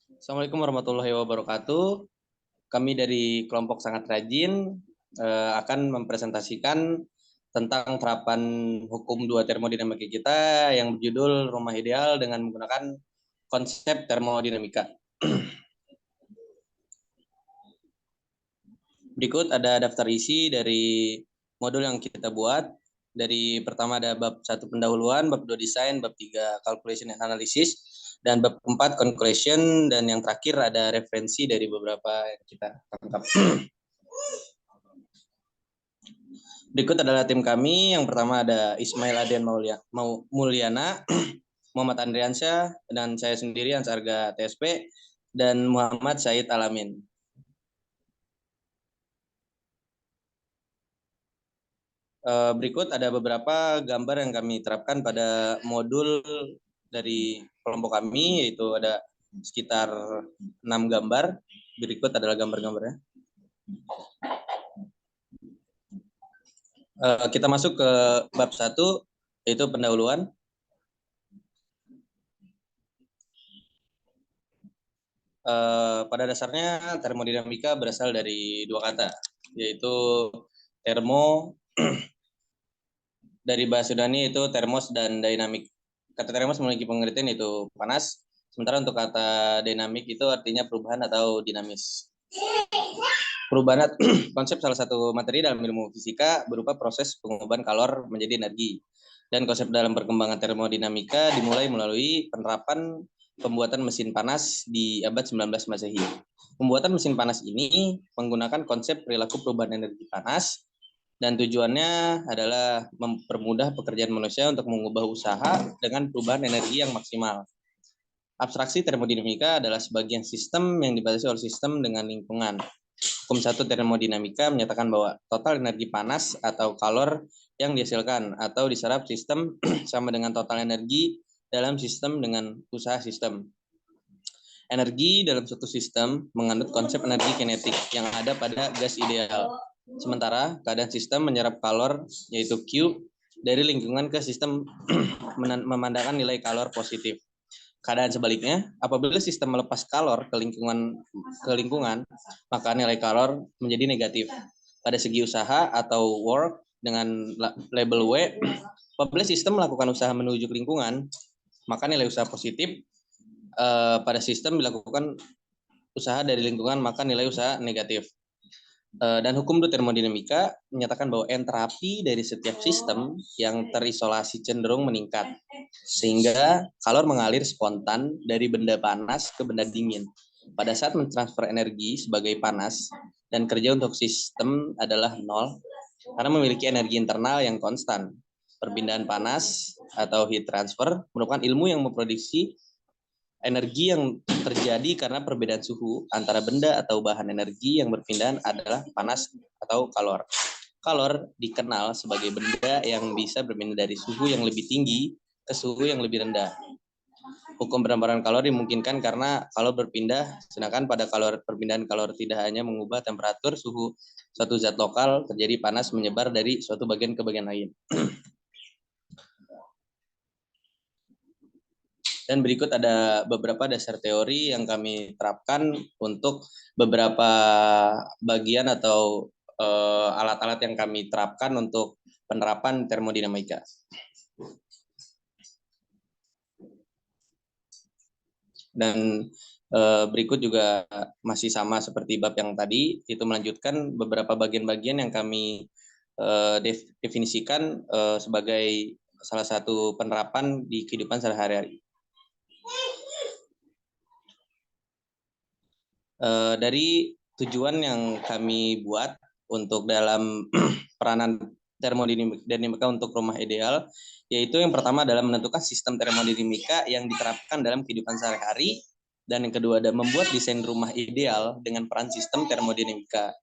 Assalamualaikum warahmatullahi wabarakatuh. Kami dari kelompok Sangat Rajin akan mempresentasikan tentang terapan hukum 2 termodinamika kita yang berjudul Rumah Ideal dengan menggunakan konsep termodinamika. Berikut ada daftar isi dari modul yang kita buat. Dari pertama ada bab 1 pendahuluan, bab 2 desain, bab 3 calculation and analysis, dan bab 4 conclusion, dan yang terakhir ada referensi dari beberapa yang kita tangkap. Berikut adalah tim kami. Yang pertama ada Ismail Adian Mulyana, Muhammad Andriansyah, dan saya sendiri Ansarga TSP, dan Muhammad Said Alamin. Berikut ada beberapa gambar yang kami terapkan pada modul dari kelompok kami, yaitu ada sekitar 6 gambar. Berikut adalah gambar-gambarnya. Kita masuk ke bab 1, yaitu pendahuluan. Pada dasarnya termodinamika berasal dari 2 kata, yaitu termo dari bahasa Yunani itu termos dan dinamik. Kata termos memiliki pengertian yaitu panas, sementara untuk kata dinamik itu artinya perubahan atau dinamis. Perubahan konsep salah satu materi dalam ilmu fisika berupa proses pengubahan kalor menjadi energi. Dan konsep dalam perkembangan termodinamika dimulai melalui penerapan pembuatan mesin panas di abad 19 Masehi. Pembuatan mesin panas ini menggunakan konsep perilaku perubahan energi panas, dan tujuannya adalah mempermudah pekerjaan manusia untuk mengubah usaha dengan perubahan energi yang maksimal. Abstraksi termodinamika adalah sebagian sistem yang dibatasi oleh sistem dengan lingkungan. Hukum 1 termodinamika menyatakan bahwa total energi panas atau kalor yang dihasilkan atau diserap sistem sama dengan total energi dalam sistem dengan usaha sistem. Energi dalam suatu sistem mengandung konsep energi kinetik yang ada pada gas ideal. Sementara keadaan sistem menyerap kalor, yaitu Q, dari lingkungan ke sistem memandangkan nilai kalor positif. Keadaan sebaliknya, apabila sistem melepas kalor ke lingkungan, maka nilai kalor menjadi negatif. Pada segi usaha atau work dengan label W, apabila sistem melakukan usaha menuju ke lingkungan, maka nilai usaha positif. Pada sistem dilakukan usaha dari lingkungan, maka nilai usaha negatif. Dan hukum termodinamika menyatakan bahwa entrapi dari setiap sistem yang terisolasi cenderung meningkat, sehingga kalor mengalir spontan dari benda panas ke benda dingin. Pada saat mentransfer energi sebagai panas, dan kerja untuk sistem adalah nol, karena memiliki energi internal yang konstan. Perpindahan panas atau heat transfer merupakan ilmu yang memproduksi energi yang terjadi karena perbedaan suhu antara benda atau bahan. Energi yang berpindahan adalah panas atau kalor. Kalor dikenal sebagai benda yang bisa berpindah dari suhu yang lebih tinggi ke suhu yang lebih rendah. Hukum penamparan kalor dimungkinkan karena kalor berpindah, sedangkan pada perpindahan kalor tidak hanya mengubah temperatur suhu suatu zat lokal, terjadi panas menyebar dari suatu bagian ke bagian lain. Dan berikut ada beberapa dasar teori yang kami terapkan untuk beberapa bagian atau alat-alat yang kami terapkan untuk penerapan termodinamika. Dan berikut juga masih sama seperti bab yang tadi, itu melanjutkan beberapa bagian-bagian yang kami definisikan sebagai salah satu penerapan di kehidupan sehari-hari. Dari tujuan yang kami buat untuk dalam peranan termodinamika untuk rumah ideal, yaitu yang pertama adalah menentukan sistem termodinamika yang diterapkan dalam kehidupan sehari-hari, dan yang kedua ada membuat desain rumah ideal dengan peran sistem termodinamika,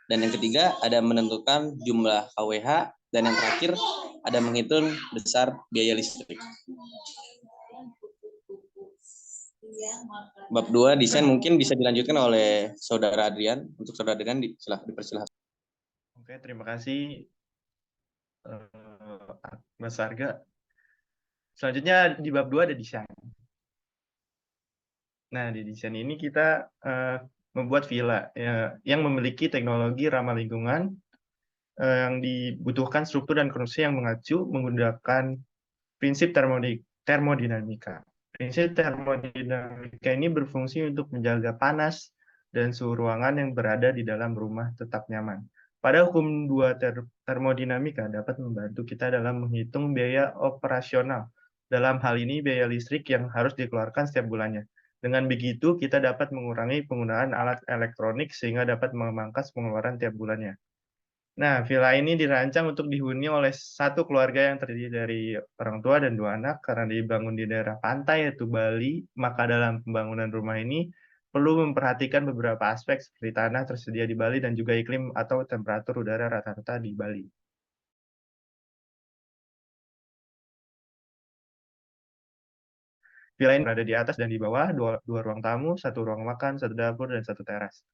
dan yang ketiga ada menentukan jumlah kWh, dan yang terakhir ada menghitung besar biaya listrik. Bab 2 desain mungkin bisa dilanjutkan oleh Saudara Adrian. Untuk Saudara Adrian dipersilahkan. Oke, terima kasih Mas Arga. Selanjutnya di bab 2 ada desain. Nah, di desain ini kita membuat villa yang memiliki teknologi ramah lingkungan yang dibutuhkan struktur dan konstruksi yang mengacu menggunakan prinsip termodinamika. Prinsip termodinamika ini berfungsi untuk menjaga panas dan suhu ruangan yang berada di dalam rumah tetap nyaman. Pada hukum 2 termodinamika dapat membantu kita dalam menghitung biaya operasional. Dalam hal ini biaya listrik yang harus dikeluarkan setiap bulannya. Dengan begitu, kita dapat mengurangi penggunaan alat elektronik sehingga dapat memangkas pengeluaran tiap bulannya. Nah, villa ini dirancang untuk dihuni oleh satu keluarga yang terdiri dari orang tua dan 2 anak karena dibangun di daerah pantai yaitu Bali, maka dalam pembangunan rumah ini perlu memperhatikan beberapa aspek seperti tanah tersedia di Bali dan juga iklim atau temperatur udara rata-rata di Bali. Villa ini berada di atas dan di bawah, dua ruang tamu, satu ruang makan, satu dapur, dan satu teras.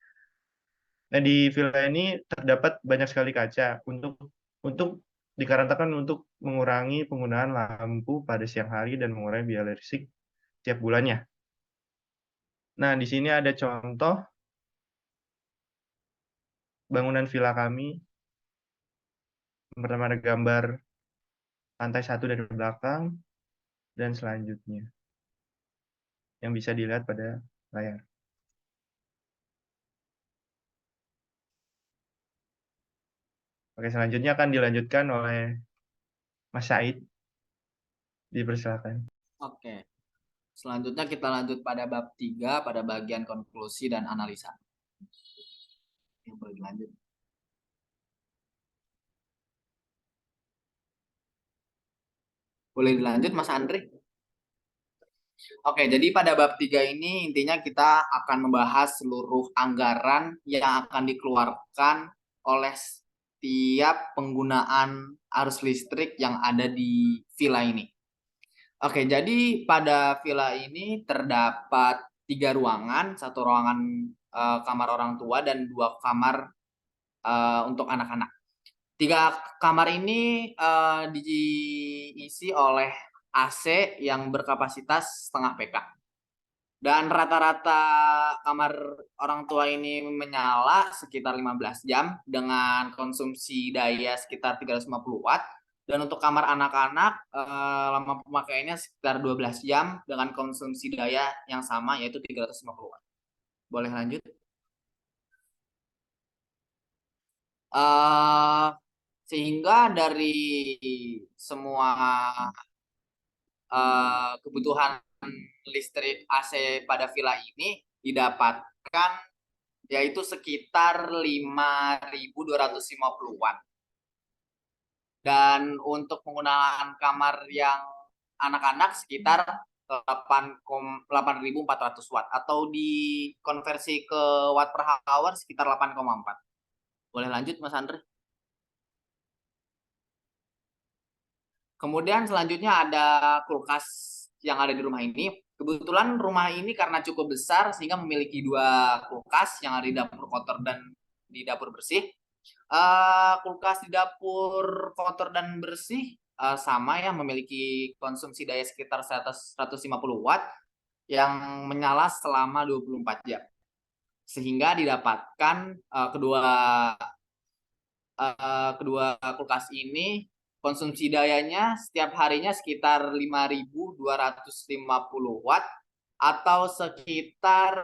Nah, di villa ini terdapat banyak sekali kaca untuk dikarenakan untuk mengurangi penggunaan lampu pada siang hari dan mengurangi biaya listrik tiap bulannya. Nah, di sini ada contoh bangunan villa kami. Yang pertama ada gambar lantai 1 dari belakang dan selanjutnya yang bisa dilihat pada layar. Oke, selanjutnya akan dilanjutkan oleh Mas Said. Dipersilakan. Oke. Selanjutnya kita lanjut pada bab 3 pada bagian konklusi dan analisa. Yang boleh dilanjut. Boleh dilanjut Mas Andri? Oke, jadi pada bab 3 ini intinya kita akan membahas seluruh anggaran yang akan dikeluarkan oleh setiap penggunaan arus listrik yang ada di villa ini. Oke, jadi pada villa ini terdapat 3 ruangan, satu ruangan kamar orang tua dan 2 kamar untuk anak-anak. 3 kamar ini diisi oleh AC yang berkapasitas setengah PK. Dan rata-rata kamar orang tua ini menyala sekitar 15 jam dengan konsumsi daya sekitar 350 watt. Dan untuk kamar anak-anak lama pemakaiannya sekitar 12 jam dengan konsumsi daya yang sama yaitu 350 watt. Boleh lanjut? Sehingga dari semua kebutuhan listrik AC pada villa ini didapatkan yaitu sekitar 5.250 watt. Dan untuk penggunaan kamar yang anak-anak sekitar 8.400 watt atau dikonversi ke watt per hour sekitar 8,4. Boleh lanjut Mas Andre? Kemudian selanjutnya ada kulkas yang ada di rumah ini. Kebetulan rumah ini karena cukup besar sehingga memiliki 2 kulkas yang ada di dapur kotor dan di dapur bersih. Kulkas di dapur kotor dan bersih sama ya, memiliki konsumsi daya sekitar 150 watt yang menyala selama 24 jam. Sehingga didapatkan kedua kulkas ini konsumsi dayanya setiap harinya sekitar 5.250 watt atau sekitar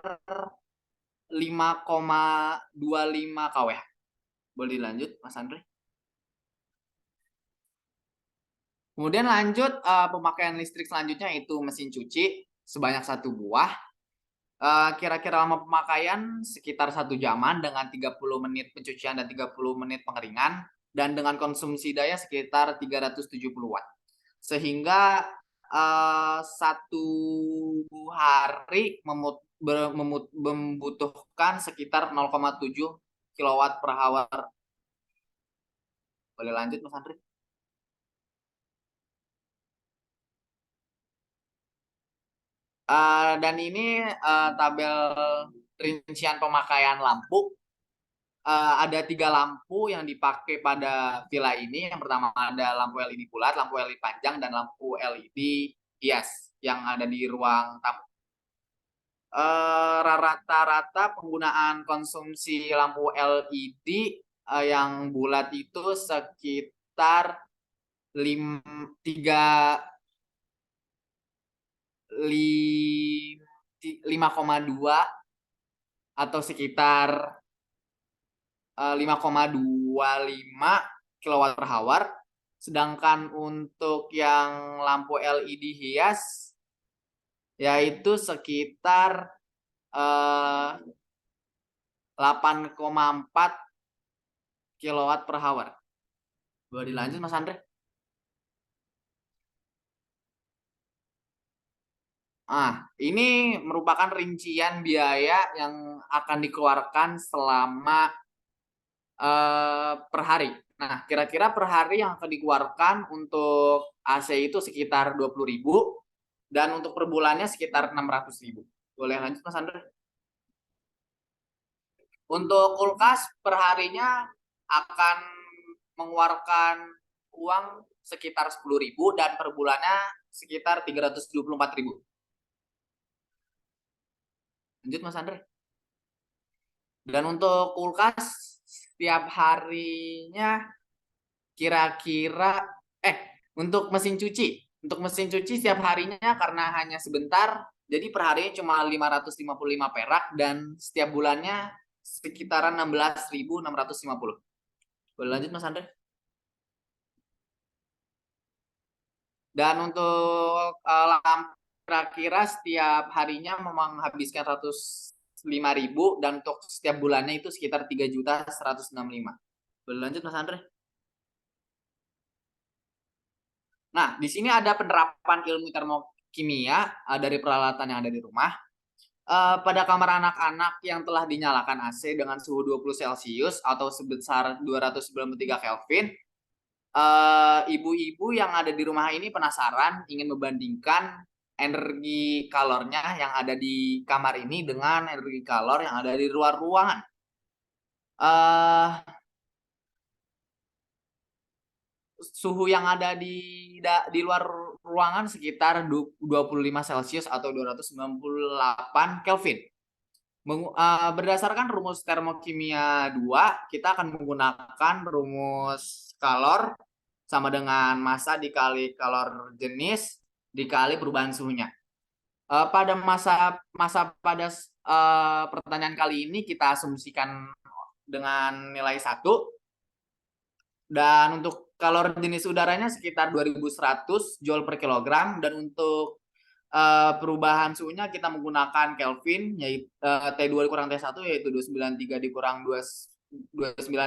5,25 kW. Boleh dilanjut Mas Andre? Kemudian lanjut pemakaian listrik selanjutnya itu mesin cuci sebanyak 1 buah. Kira-kira lama pemakaian sekitar 1 jaman dengan 30 menit pencucian dan 30 menit pengeringan dan dengan konsumsi daya sekitar 370 watt. Sehingga 1 hari membutuhkan sekitar 0,7 kilowatt per hour. Boleh lanjut Mas Andri? Dan ini tabel rincian pemakaian lampu. Ada 3 lampu yang dipakai pada villa ini. Yang pertama ada lampu LED bulat, lampu LED panjang, dan lampu LED hias yang ada di ruang tamu. rata-rata penggunaan konsumsi lampu LED yang bulat itu sekitar 5,2 atau sekitar 5,25 kilowatt per hour. Sedangkan untuk yang lampu LED hias yaitu sekitar 8,4 kilowatt per hour. Boleh dilanjut Mas Andre? Ini merupakan rincian biaya yang akan dikeluarkan selama per hari. Nah, kira-kira per hari yang akan dikeluarkan untuk AC itu sekitar 20.000 dan untuk per bulannya sekitar 600.000. Boleh lanjut Mas Andre? Untuk kulkas per harinya akan mengeluarkan uang sekitar 10.000 dan per bulannya sekitar 324.000. Lanjut Mas Andre. Dan untuk kulkas setiap harinya kira-kira untuk mesin cuci. Untuk mesin cuci setiap harinya karena hanya sebentar, jadi per harinya cuma 555 perak dan setiap bulannya sekitaran 16.650. Boleh lanjut Mas Andre? Dan untuk lampu kira-kira setiap harinya menghabiskan 105.000 dan untuk setiap bulannya itu sekitar 3.165. Boleh lanjut Mas Andre? Nah, di sini ada penerapan ilmu termokimia dari peralatan yang ada di rumah. Pada kamar anak-anak yang telah dinyalakan AC dengan suhu 20 Celcius atau sebesar 293 Kelvin, ibu-ibu yang ada di rumah ini penasaran ingin membandingkan energi kalornya yang ada di kamar ini dengan energi kalor yang ada di luar ruangan. Suhu yang ada di luar ruangan sekitar 25 Celcius atau 298 Kelvin. Berdasarkan rumus termokimia 2, kita akan menggunakan rumus kalor sama dengan massa dikali kalor jenis dikali perubahan suhunya. Pada pada pertanyaan kali ini kita asumsikan dengan nilai 1. Dan untuk kalor jenis udaranya sekitar 2100 Joule per kilogram dan untuk perubahan suhunya kita menggunakan Kelvin yaitu T2 dikurang T1 yaitu 293 dikurang 298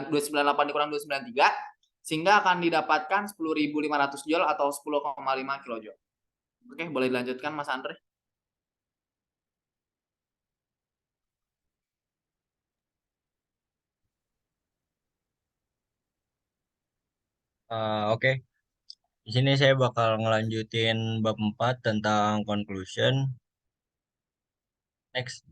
dikurang 293 sehingga akan didapatkan 10.500 Joule atau 10,5 kilojoule. Oke, boleh dilanjutkan Mas Andre. Oke. Di sini saya bakal ngelanjutin bab 4 tentang conclusion. Next.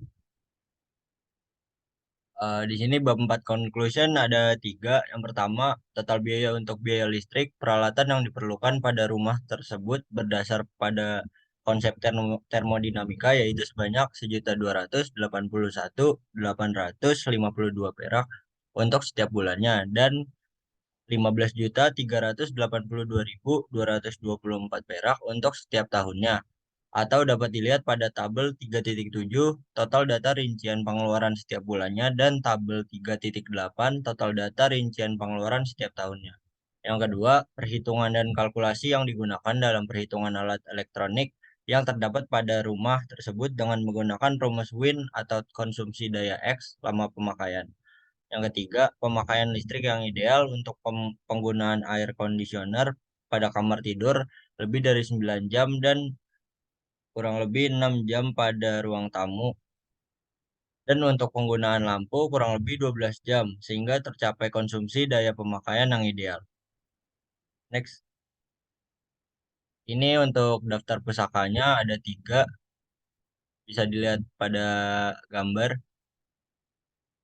Di sini bab 4 conclusion ada 3. Yang pertama, total biaya untuk biaya listrik peralatan yang diperlukan pada rumah tersebut berdasar pada konsep termodinamika yaitu sebanyak 1.281.852 perak untuk setiap bulannya dan 15.382.224 perak untuk setiap tahunnya. Atau dapat dilihat pada tabel 3.7 total data rincian pengeluaran setiap bulannya dan tabel 3.8 total data rincian pengeluaran setiap tahunnya. Yang kedua, perhitungan dan kalkulasi yang digunakan dalam perhitungan alat elektronik yang terdapat pada rumah tersebut dengan menggunakan rumus Win atau konsumsi daya X lama pemakaian. Yang ketiga, pemakaian listrik yang ideal untuk penggunaan air conditioner pada kamar tidur lebih dari 9 jam dan kurang lebih 6 jam pada ruang tamu. Dan untuk penggunaan lampu kurang lebih 12 jam, sehingga tercapai konsumsi daya pemakaian yang ideal. Next. Ini untuk daftar pusakanya ada 3. Bisa dilihat pada gambar.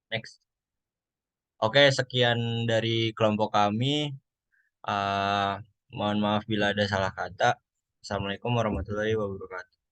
Next. Oke, sekian dari kelompok kami. Mohon maaf bila ada salah kata. Assalamualaikum warahmatullahi wabarakatuh.